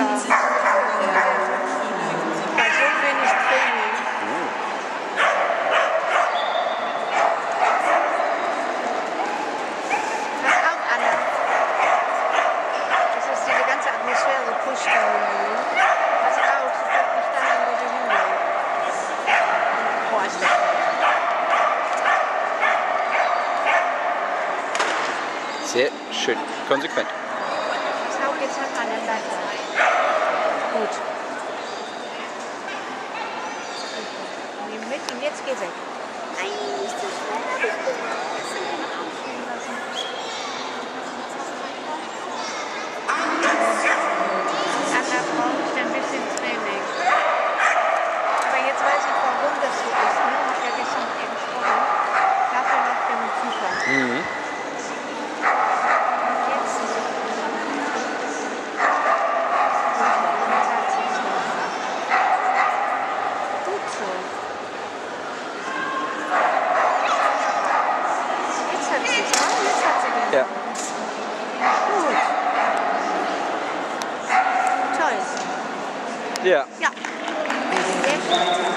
Bei so wenig Training. Pass auf, Anna. Das ist diese ganze Atmosphäre pusht da unten. Pass auf, sie fällt nicht dann an, wo sie hingeht. Boah, ist das. Sehr schön, konsequent. Schau, jetzt hat man einen Leiter. Gut. Nimm mit und jetzt geh weg. Nein, nicht so schnell. Anna braucht ein bisschen Training. Aber jetzt weiß ich, warum das so ist. Ne? Ich habe ja gestern mit ihr gesprochen. Dafür läuft er mit Kiefer. Mhm. Ja. Gut. Toll. Ja. Ja. Sehr gut.